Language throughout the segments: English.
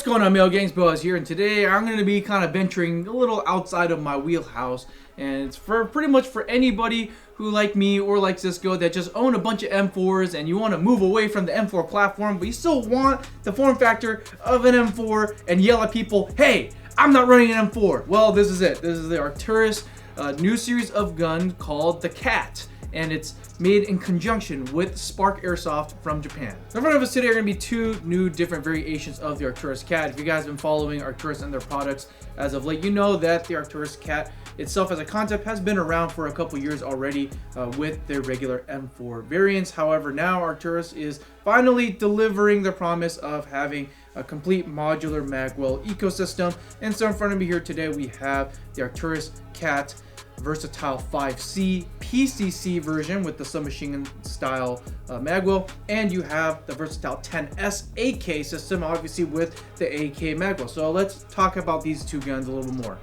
What's going on, Mail Gangs? Boaz here, and today I'm going to be kind of venturing a little outside of my wheelhouse, and it's for pretty much for anybody who, like me or like Cisco, that just own a bunch of M4s and you want to move away from the M4 platform, but you still want the form factor of an M4 and yell at people, hey, I'm not running an M4. Well, this is it. This is the Arcturus new series of gun called the Cat, and it's made in conjunction with Spark Airsoft from Japan. In front of us today are going to be two new different variations of the Arcturus Cat. If you guys have been following Arcturus and their products as of late, you know that the Arcturus Cat itself as a concept has been around for a couple years already with their regular M4 variants. However, now Arcturus is finally delivering the promise of having a complete modular magwell ecosystem. And so in front of me here today we have the Arcturus Cat Versatile 5C PCC version with the submachine gun style magwell, and you have the Versatile 10S AK system, obviously with the AK magwell. So let's talk about these two guns a little bit more.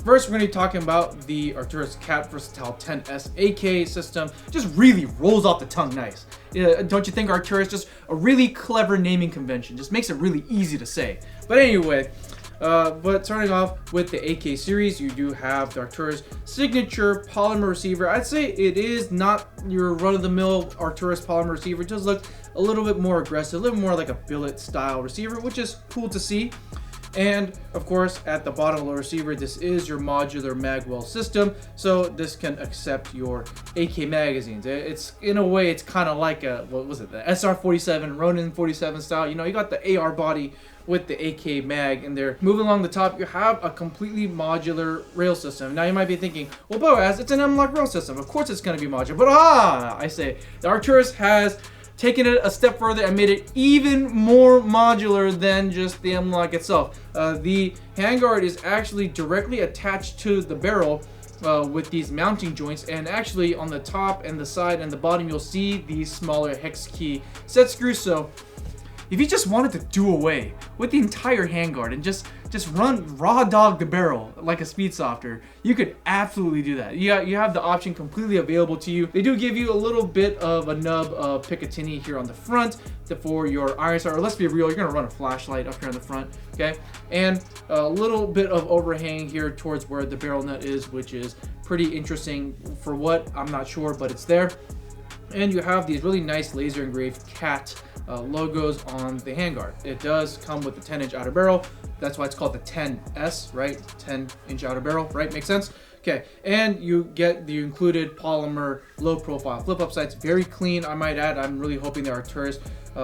First, we're going to be talking about the Arcturus Cat Versatile 10S AK system. Just really rolls off the tongue nice. Don't you think, Arcturus? Just a really clever naming convention. Just makes it really easy to say. But anyway, but starting off with the AK series, you do have the Arcturus signature polymer receiver. I'd say it is not your run-of-the-mill Arcturus polymer receiver. It just looks a little bit more aggressive, a little more like a billet style receiver, which is cool to see. And of course, at the bottom of the receiver, this is your modular magwell system, so this can accept your AK magazines. It's, in a way, it's kind of like a, what was it, the SR-47, Ronin 47 style. You know, you got the AR body with the AK mag in there. Moving along the top, you have a completely modular rail system. Now you might be thinking, well, Boaz, it's an M-lok rail system. Of course it's going to be modular. But I say, the Arcturus has taken it a step further and made it even more modular than just the M-lok itself. The handguard is actually directly attached to the barrel with these mounting joints, and actually on the top and the side and the bottom you'll see these smaller hex key set screws. So if you just wanted to do away with the entire handguard and just run raw dog the barrel like a speed softer, you could absolutely do that. You have the option completely available to you. They do give you a little bit of a nub of Picatinny here on the front for your iron sight, or let's be real, you're gonna run a flashlight up here on the front, okay? And a little bit of overhang here towards where the barrel nut is, which is pretty interesting. For what, I'm not sure, but it's there. And you have these really nice laser engraved cat logos on the handguard. It does come with the 10-inch outer barrel. That's why it's called the 10S, right? 10-inch outer barrel, right? Makes sense? Okay, and you get the included polymer low-profile flip-up sights. Very clean, I might add. I'm really hoping that Arcturus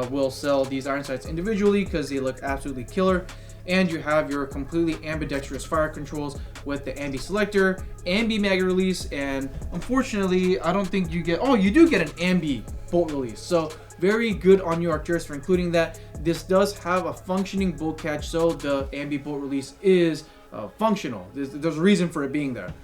will sell these iron sights individually because they look absolutely killer. And you have your completely ambidextrous fire controls with the ambi selector, ambi mag release, and unfortunately, I don't think you get, oh, you do get an ambi bolt release. So very good on your Arcturus for including that. This does have a functioning bolt catch, so the ambi bolt release is functional. There's a reason for it being there.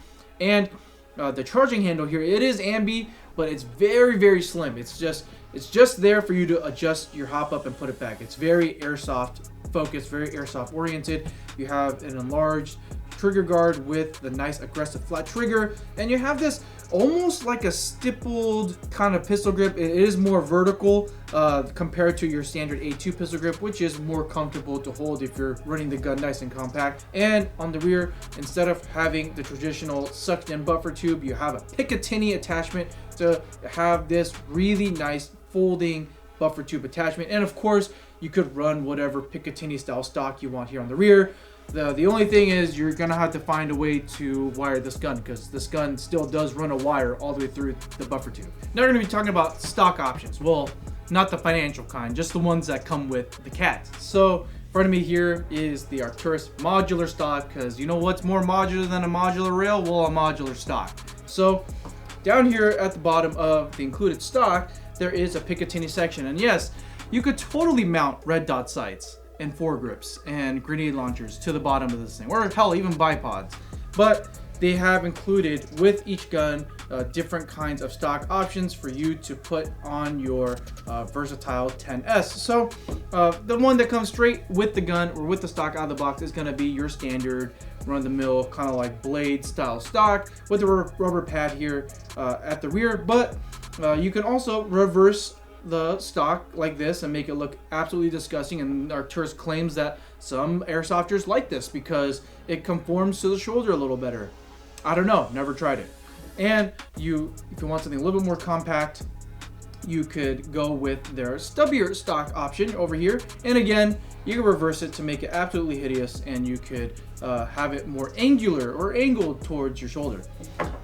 And the charging handle here, it is ambi, but it's very, very slim. It's just there for you to adjust your hop up and put it back. It's very airsoft focused, very airsoft oriented. You have an enlarged trigger guard with the nice aggressive flat trigger, and you have this almost like a stippled kind of pistol grip. It is more vertical compared to your standard A2 pistol grip, which is more comfortable to hold if you're running the gun nice and compact. And on the rear, instead of having the traditional sucked in buffer tube, you have a Picatinny attachment to have this really nice folding buffer tube attachment. And of course, you could run whatever Picatinny style stock you want here on the rear. The only thing is you're gonna have to find a way to wire this gun, because this gun still does run a wire all the way through the buffer tube. Now we're gonna be talking about stock options. Well, not the financial kind, just the ones that come with the Cat. So in front of me here is the Arcturus modular stock, because you know what's more modular than a modular rail? Well, a modular stock. So down here at the bottom of the included stock, there is a Picatinny section, and yes, you could totally mount red dot sights and foregrips and grenade launchers to the bottom of this thing, or hell, even bipods. But they have included with each gun different kinds of stock options for you to put on your Versatile 10S. So the one that comes straight with the gun or with the stock out of the box is going to be your standard run-of-the-mill kind of like blade style stock with a rubber pad here at the rear. But you can also reverse the stock like this and make it look absolutely disgusting, and Arcturus claims that some airsofters like this because it conforms to the shoulder a little better. I don't know, never tried it. And if you want something a little bit more compact, you could go with their stubbier stock option over here, and again you can reverse it to make it absolutely hideous, and you could have it more angular or angled towards your shoulder.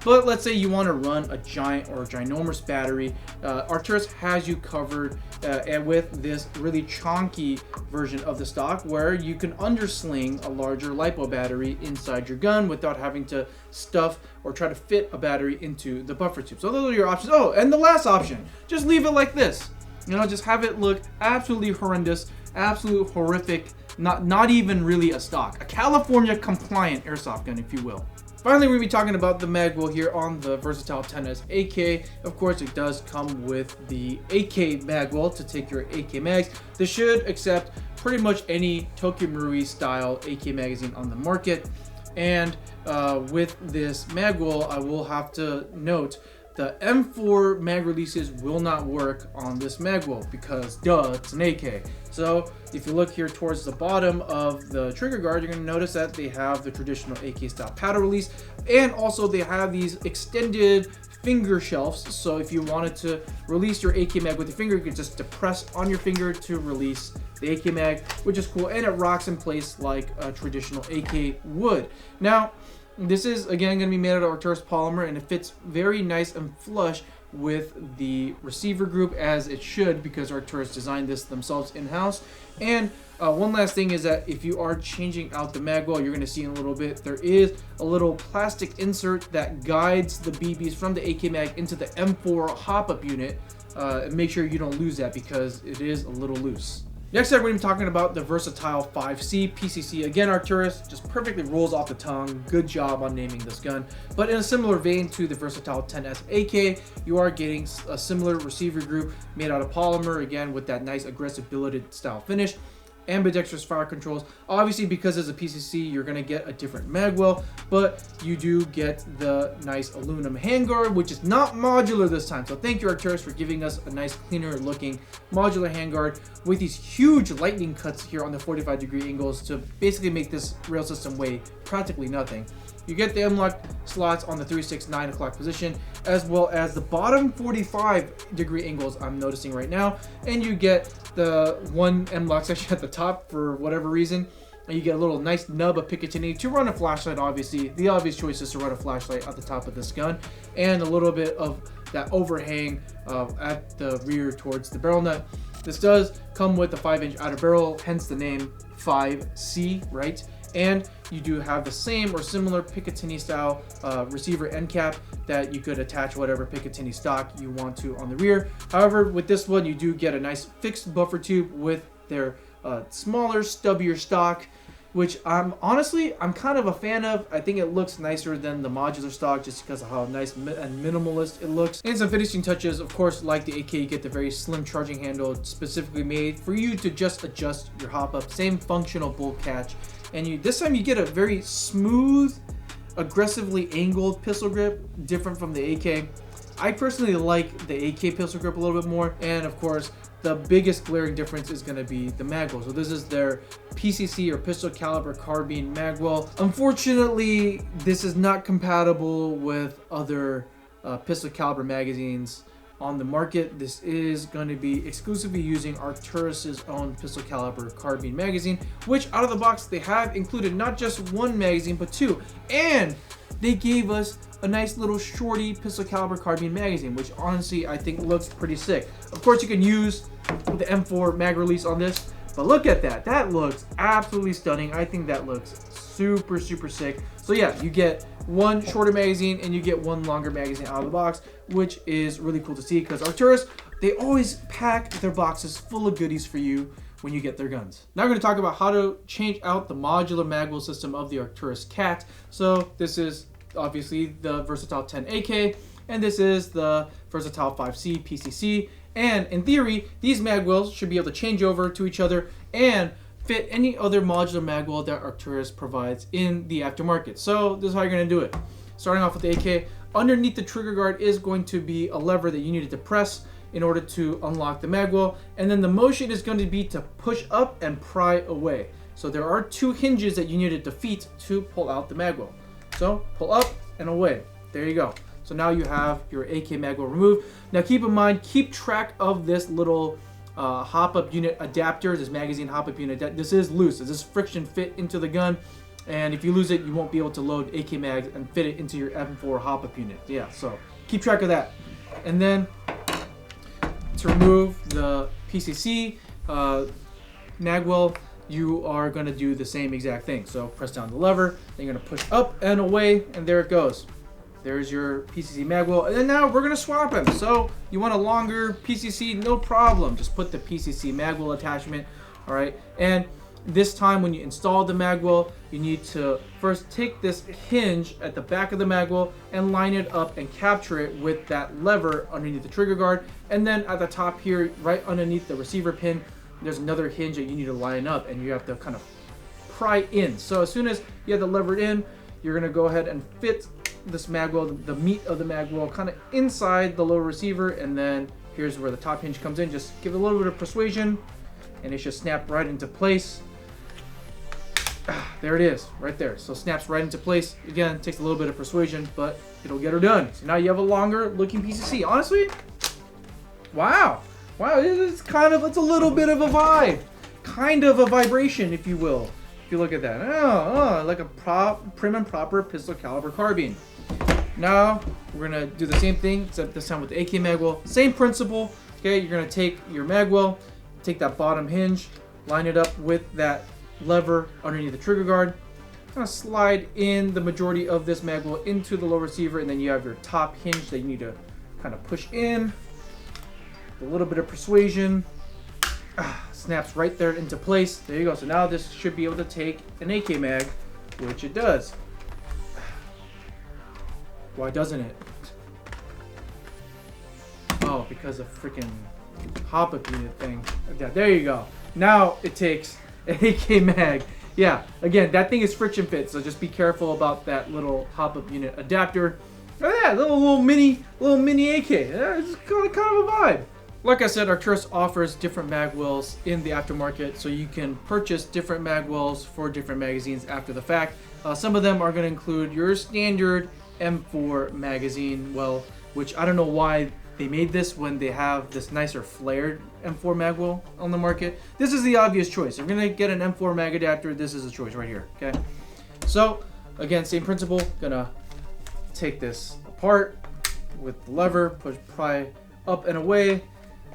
But let's say you want to run a giant or ginormous battery, Arcturus has you covered and with this really chonky version of the stock where you can undersling a larger LiPo battery inside your gun without having to stuff or try to fit a battery into the buffer tube. So those are your options. Oh, and the last option, just leave it like this. You know, just have it look absolutely horrendous, absolute horrific, not even really a stock, a California compliant airsoft gun, if you will. Finally, we're going to be talking about the mag wheel here on the Versatile 10S AK. Of course, it does come with the AK mag wheel to take your AK mags. This should accept pretty much any Tokyo Marui style AK magazine on the market. And with this mag wheel, I will have to note the M4 mag releases will not work on this mag wheel because duh, it's an AK. So if you look here towards the bottom of the trigger guard, you're going to notice that they have the traditional AK style paddle release, and also they have these extended finger shelves. So if you wanted to release your AK mag with your finger, you could just depress on your finger to release the AK mag, which is cool, and it rocks in place like a traditional AK would. Now, this is again going to be made out of Arcturus polymer, and it fits very nice and flush with the receiver group as it should, because Arcturus designed this themselves in-house. And one last thing is that if you are changing out the mag wheel, you're going to see in a little bit, there is a little plastic insert that guides the BBs from the AK mag into the M4 hop-up unit. And make sure you don't lose that because it is a little loose. Next up, we're going to be talking about the Versatile 5C PCC. Again, Arcturus just perfectly rolls off the tongue. Good job on naming this gun. But in a similar vein to the Versatile 10S AK, you are getting a similar receiver group made out of polymer, again with that nice aggressive billeted style finish. Ambidextrous fire controls. Obviously, because it's a PCC, you're going to get a different mag wheel, but you do get the nice aluminum handguard, which is not modular this time. So thank you, Arcturus, for giving us a nice, cleaner looking modular handguard with these huge lightning cuts here on the 45-degree angles to basically make this rail system weigh practically nothing. You get the M-lok slots on the 3, 6, 9 o'clock position, as well as the bottom 45-degree angles I'm noticing right now. And you get the one M-lok section at the top for whatever reason. And you get a little nice nub of Picatinny to run a flashlight, obviously. The obvious choice is to run a flashlight at the top of this gun. And a little bit of that overhang at the rear towards the barrel nut. This does come with a 5-inch outer barrel, hence the name 5C, right? And you do have the same or similar Picatinny style receiver end cap that you could attach whatever Picatinny stock you want to on the rear. However, with this one, you do get a nice fixed buffer tube with their smaller, stubbier stock, which I'm kind of a fan of. I think it looks nicer than the modular stock just because of how nice and minimalist it looks. And some finishing touches, of course, like the AK, you get the very slim charging handle specifically made for you to just adjust your hop up. Same functional bolt catch. And this time you get a very smooth, aggressively angled pistol grip, different from the AK. I personally like the AK pistol grip a little bit more, and of course, the biggest glaring difference is going to be the mag wheel. So this is their PCC or pistol caliber carbine mag wheel. Unfortunately, this is not compatible with other pistol caliber magazines on the market. This is going to be exclusively using Arcturus's own pistol caliber carbine magazine, which out of the box they have included not just one magazine but two, and they gave us a nice little shorty pistol caliber carbine magazine, which honestly I think looks pretty sick. Of course, you can use the M4 mag release on this, but look at that. That looks absolutely stunning. I think that looks super sick. So yeah, you get one shorter magazine and you get one longer magazine out of the box, which is really cool to see because Arcturus, they always pack their boxes full of goodies for you when you get their guns. Now we're going to talk about how to change out the modular mag wheel system of the Arcturus Cat. So this is obviously the Versatile 10 AK, and this is the Versatile 5C PCC. And in theory, these mag wheels should be able to change over to each other and fit any other modular mag wheel that Arcturus provides in the aftermarket. So this is how you're going to do it. Starting off with the AK, underneath the trigger guard is going to be a lever that you need to depress. in order to unlock the mag well, and then the motion is going to be to push up and pry away. So there are 2 hinges that you need to defeat to pull out the mag well. So pull up and away. There you go. So now you have your AK mag well removed. Now keep in mind, keep track of this little hop-up unit adapter, this magazine hop-up unit. This is loose. This is friction fit into the gun, and if you lose it, you won't be able to load AK mags and fit it into your M4 hop-up unit. Yeah, so keep track of that. And then to remove the PCC mag well, you are going to do the same exact thing. So press down the lever, then you're going to push up and away, and there it goes. There's your PCC mag well, and then now we're gonna swap them. So you want a longer PCC, no problem. Just put the PCC mag well attachment, all right? And this time when you install the mag well, you need to first take this hinge at the back of the mag well and line it up and capture it with that lever underneath the trigger guard. And then at the top here, right underneath the receiver pin, there's another hinge that you need to line up, and you have to kind of pry in. So as soon as you have the lever in, you're gonna go ahead and fit this mag well, the meat of the mag well, kind of inside the lower receiver, and then here's where the top hinge comes in. Just give it a little bit of persuasion, and it should snap right into place. There it is, right there. So snaps right into place. Again, takes a little bit of persuasion, but it'll get her done. So now you have a longer looking PCC. Honestly, wow, it's a little bit of a vibe, kind of a vibration, if you will. If you look at that, like a prim and proper pistol caliber carbine. Now we're gonna do the same thing, except this time with the AK mag well. Same principle. Okay, you're gonna take your mag well, take that bottom hinge, line it up with that lever underneath the trigger guard. Kind of slide in the majority of this mag well into the lower receiver, and then you have your top hinge that you need to kind of push in. A little bit of persuasion. Snaps right there into place. There you go. So now this should be able to take an AK mag, which it does. Why doesn't it? Oh, because of freaking hop-up unit thing. Yeah, there you go. Now it takes an AK mag. Yeah, again, that thing is friction fit, so just be careful about that little hop-up unit adapter. Oh yeah, little mini AK. Yeah, it's kind of a vibe. Like I said, Arcturus offers different mag wells in the aftermarket, so you can purchase different mag wells for different magazines after the fact. Some of them are going to include your standard M4 magazine well, which I don't know why they made this when they have this nicer flared M4 mag well on the market. This is the obvious choice. If you're going to get an M4 mag adapter, this is a choice right here, okay? So, again, same principle. Gonna take this apart with the lever, pry up and away.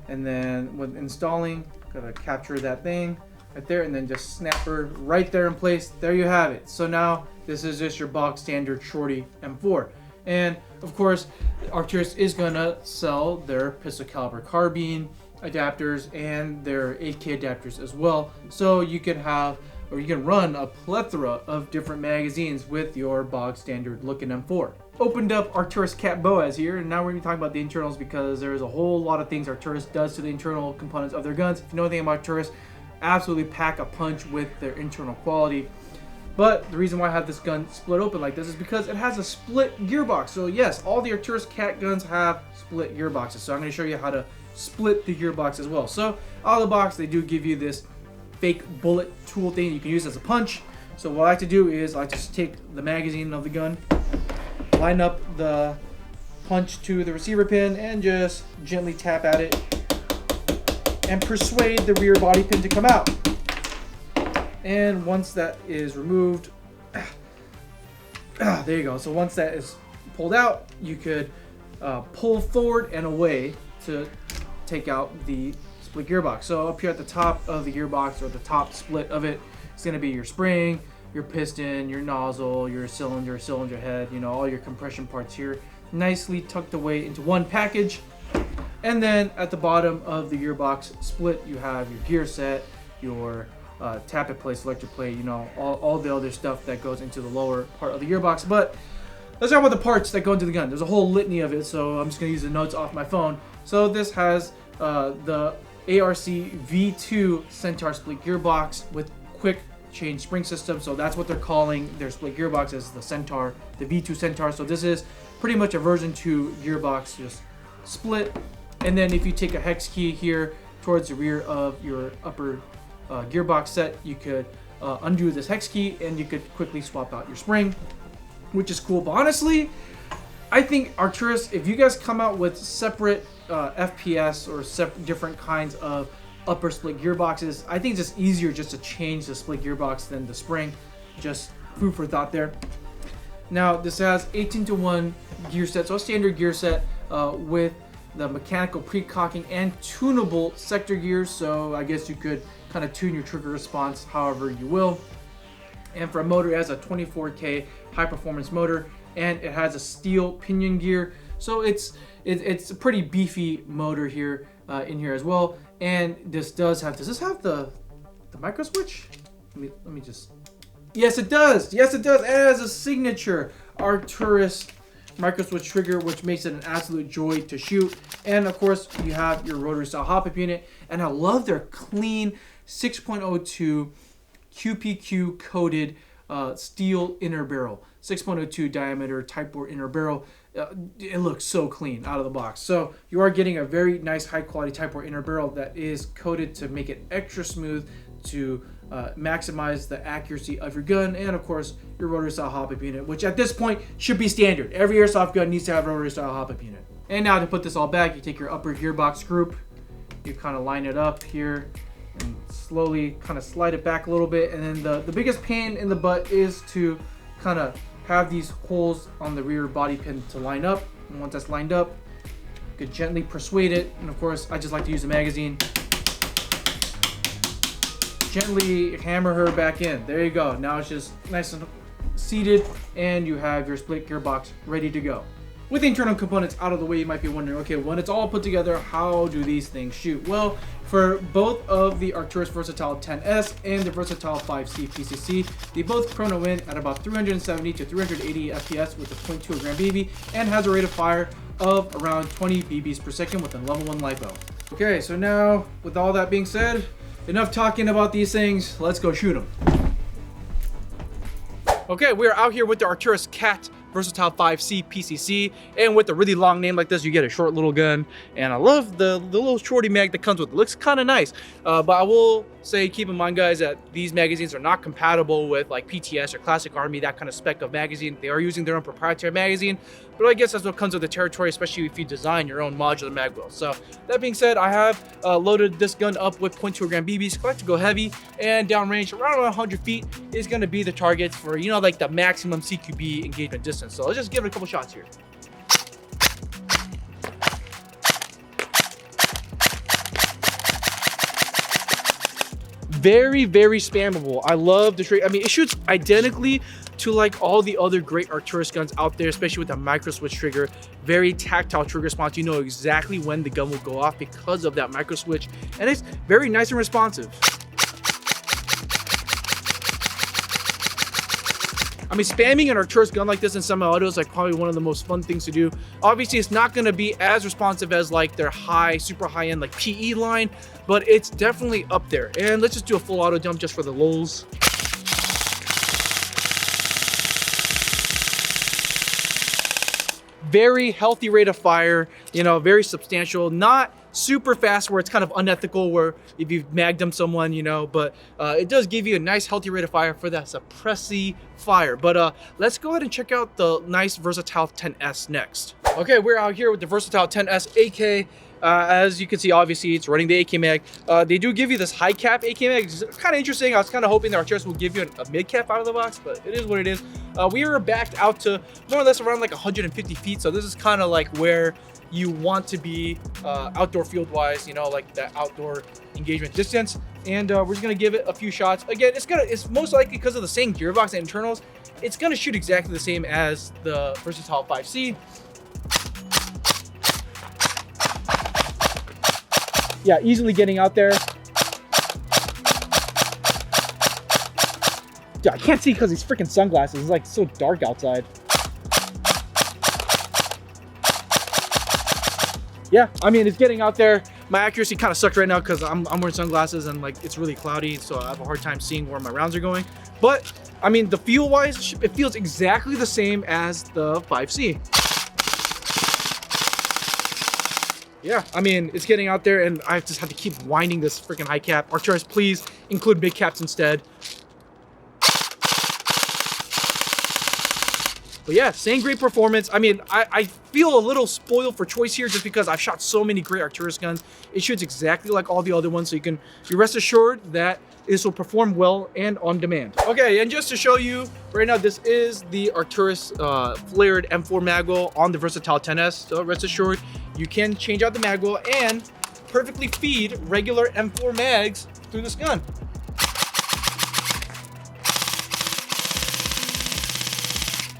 And then when installing, gotta capture that thing right there, and then just snap her right there in place. There you have it. So now this is just your box standard shorty M4. And of course, Arcturus is gonna sell their pistol caliber carbine adapters and their 8K adapters as well. So you can have, or you can run a plethora of different magazines with your box standard looking M4. Opened up Arcturus Cat Boaz here, and now we're going to be talking about the internals because there's a whole lot of things Arcturus does to the internal components of their guns. If you know anything about Arcturus, absolutely pack a punch with their internal quality. But the reason why I have this gun split open like this is because it has a split gearbox. So yes, all the Arcturus Cat guns have split gearboxes. So I'm going to show you how to split the gearbox as well. So out of the box, they do give you this fake bullet tool thing you can use as a punch. So what I like to do is I just take the magazine of the gun, line up the punch to the receiver pin, and just gently tap at it and persuade the rear body pin to come out. And once that is removed, there you go. So once that is pulled out, you could pull forward and away to take out the split gearbox. So up here at the top of the gearbox, or the top split of it, it's going to be your spring, your piston, your nozzle, your cylinder head, you know, all your compression parts here, nicely tucked away into one package. And then at the bottom of the gearbox split, you have your gear set, your tappet plate, selector plate, you know, all the other stuff that goes into the lower part of the gearbox. But let's talk about the parts that go into the gun. There's a whole litany of it, so I'm just going to use the notes off my phone. So this has the ARC V2 Centaur split gearbox with quick change spring system. So that's what they're calling their split gearbox, as the Centaur, the V2 Centaur. So this is pretty much a version 2 gearbox, just split. And then if you take a hex key here towards the rear of your upper gearbox set, you could undo this hex key and you could quickly swap out your spring, which is cool. But honestly, I think Arcturus, if you guys come out with separate FPS or different kinds of upper split gearboxes, I think it's just easier just to change the split gearbox than the spring. Just food for thought there. Now this has 18:1 gear set, so a standard gear set with the mechanical pre-cocking and tunable sector gears. So I guess you could kind of tune your trigger response however you will. And for a motor, it has a 24K high performance motor, and it has a steel pinion gear. So it's a pretty beefy motor here in here as well. And this does this have the micro switch? Let me just. Yes, it does. Yes, it does. It has a signature Arcturus micro switch trigger, which makes it an absolute joy to shoot. And of course, you have your rotary style hop-up unit. And I love their clean 6.02 QPQ coated steel inner barrel, 6.02 diameter type bore inner barrel. It looks so clean out of the box. So you are getting a very nice high quality type bore inner barrel that is coated to make it extra smooth, to maximize the accuracy of your gun, and of course your rotary style hop-up unit, which at this point should be standard. Every airsoft gun needs to have a rotary style hop-up unit. And now to put this all back, you take your upper gearbox group, you kind of line it up here and slowly kind of slide it back a little bit. And then the biggest pain in the butt is to kind of have these holes on the rear body pin to line up. And once that's lined up, you could gently persuade it. And of course, I just like to use a magazine. Gently hammer her back in. There you go. Now it's just nice and seated, and you have your split gearbox ready to go. With the internal components out of the way, you might be wondering, okay, when it's all put together, how do these things shoot? Well, for both of the Arcturus Versatile 10S and the Versatile 5C PCC, they both chrono in at about 370 to 380 FPS with a 0.2 gram BB, and has a rate of fire of around 20 BBs per second with a level 1 LiPo. Okay, so now with all that being said, enough talking about these things, let's go shoot them. Okay, we're out here with the Arcturus Cat Versatile 5C PCC, and with a really long name like this, you get a short little gun. And I love the little shorty mag that comes with it. Looks kind of nice, but I will say, keep in mind guys, that these magazines are not compatible with like PTS or Classic Army, that kind of spec of magazine. They are using their own proprietary magazine, but I guess that's what comes with the territory, especially if you design your own modular mag wheel. So that being said, I have loaded this gun up with 0.2 gram BBs. I like to go heavy, and downrange around 100 feet is going to be the target for, you know, like the maximum CQB engagement distance. So let's just give it a couple shots here. Very, very spammable. I love the trigger. I mean, it shoots identically to like all the other great Arcturus guns out there, especially with the micro switch trigger. Very tactile trigger response. You know exactly when the gun will go off because of that micro switch, and it's very nice and responsive. I mean, spamming an Arcturus gun like this in semi-auto is like probably one of the most fun things to do. Obviously, it's not going to be as responsive as like their super high-end like PE line, but it's definitely up there. And let's just do a full auto dump just for the lulz. Very healthy rate of fire, you know, very substantial, not super fast where it's kind of unethical where if you've magnum someone, you know, but it does give you a nice healthy rate of fire for that suppressy fire. But let's go ahead and check out the nice Versatile 10S next. Okay, we're out here with the Versatile 10S AK. As you can see, obviously it's running the AK mag. They do give you this high cap AK mag. It's kind of interesting. I was kind of hoping the Arcturus will give you a mid cap out of the box, but it is what it is. We are backed out to more or less around like 150 feet. So this is kind of like where you want to be outdoor field wise, you know, like that outdoor engagement distance. And we're just gonna give it a few shots. Again, it's most likely because of the same gearbox and internals, it's gonna shoot exactly the same as the Versatile 5C. Yeah, easily getting out there. Dude, I can't see because these freaking sunglasses. It's like so dark outside. Yeah, I mean, it's getting out there. My accuracy kind of sucks right now because I'm wearing sunglasses and like it's really cloudy, so I have a hard time seeing where my rounds are going. But I mean, the feel wise, it feels exactly the same as the 5C. yeah, I mean, it's getting out there, and I just have to keep winding this freaking high cap. Arcturus, please include mid caps instead. But yeah, same great performance. I mean, I feel a little spoiled for choice here just because I've shot so many great Arcturus guns. It shoots exactly like all the other ones, so you can be rest assured that this will perform well and on demand. Okay, and just to show you, right now this is the Arcturus flared M4 magwell on the Versatile 10S. So rest assured, you can change out the magwell and perfectly feed regular M4 mags through this gun.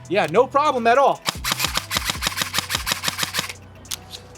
Yeah, no problem at all.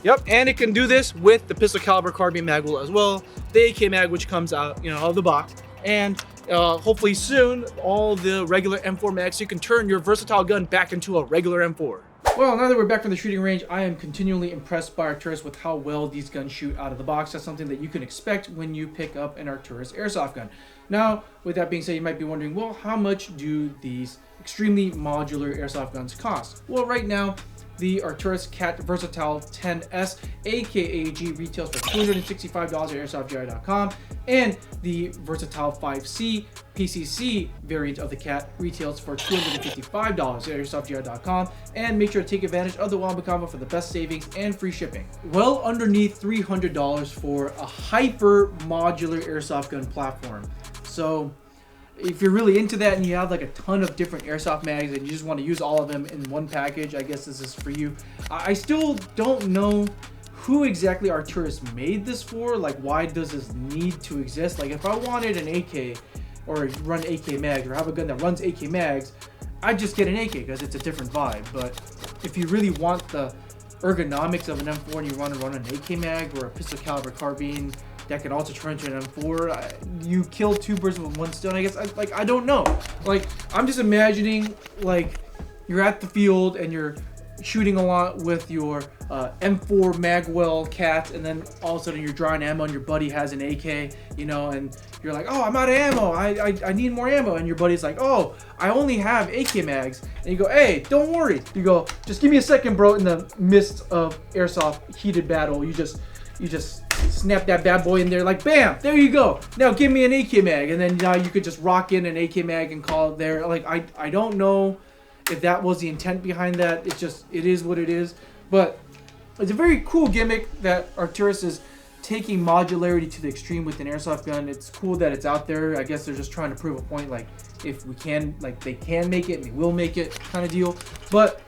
Yep, and it can do this with the pistol caliber carbine magwell as well. The AK mag, which comes out, out of the box, and hopefully soon all the regular M4 mags, so you can turn your versatile gun back into a regular M4. Well, now that we're back from the shooting range, I am continually impressed by Arcturus with how well these guns shoot out of the box. That's something that you can expect when you pick up an Arcturus airsoft gun. Now, with that being said, you might be wondering, well, how much do these extremely modular airsoft guns cost? Well, right now, the Arcturus Cat Versatile 10S aka AEG retails for $265 at airsoftgi.com, and the Versatile 5C PCC variant of the Cat retails for $255 at airsoftgi.com, and make sure to take advantage of the Wombo combo for the best savings and free shipping. Well underneath $300 for a hyper modular airsoft gun platform. So if you're really into that and you have like a ton of different airsoft mags and you just want to use all of them in one package, I guess this is for you. I still don't know who exactly Arcturus made this for. Like, why does this need to exist? Like, if I wanted an AK or run AK mags or have a gun that runs AK mags, I'd just get an AK because it's a different vibe. But if you really want the ergonomics of an M4 and you want to run an AK mag or a pistol caliber carbine that can also turn into an M4, you kill two birds with one stone, I guess. I don't know. Like, I'm just imagining, like, you're at the field and you're shooting a lot with your M4 magwell Cat, and then all of a sudden you're drawing ammo and your buddy has an AK, and you're like, oh, I'm out of ammo, I need more ammo, and your buddy's like, oh, I only have AK mags, and you go, hey, don't worry, you go, just give me a second, bro. In the midst of airsoft heated battle, you just snap that bad boy in there, like, bam, there you go, now give me an AK mag, and then now you could just rock in an AK mag and call it there. Like, I don't know if that was the intent behind that. It is what it is. But it's a very cool gimmick that Arcturus is taking modularity to the extreme with an airsoft gun. It's cool that it's out there. I guess they're just trying to prove a point, like, if we can, like, they can make it and they will make it kind of deal. But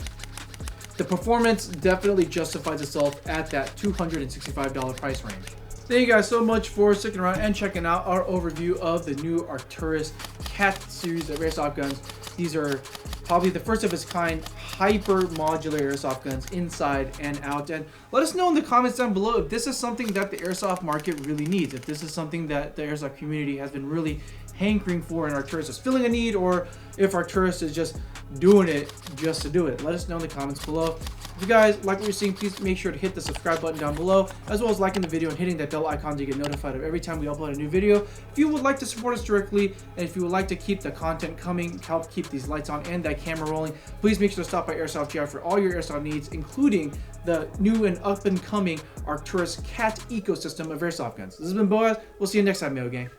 the performance definitely justifies itself at that $265 price range. Thank you guys so much for sticking around and checking out our overview of the new Arcturus Cat series of airsoft guns. These are probably the first of its kind hyper modular airsoft guns inside and out. And let us know in the comments down below if this is something that the airsoft market really needs, if this is something that the airsoft community has been really hankering for and Arcturus is filling a need, or if Arcturus is just doing it just to do it. Let us know in the comments below. If you guys like what you're seeing, please make sure to hit the subscribe button down below, as well as liking the video and hitting that bell icon to get notified of every time we upload a new video. If you would like to support us directly, and if you would like to keep the content coming, help keep these lights on and that camera rolling, please make sure to stop by Airsoft GR for all your airsoft needs, including the new and up and coming Arcturus Cat ecosystem of airsoft guns. This has been Boaz. We'll see you next time, Mail Gang.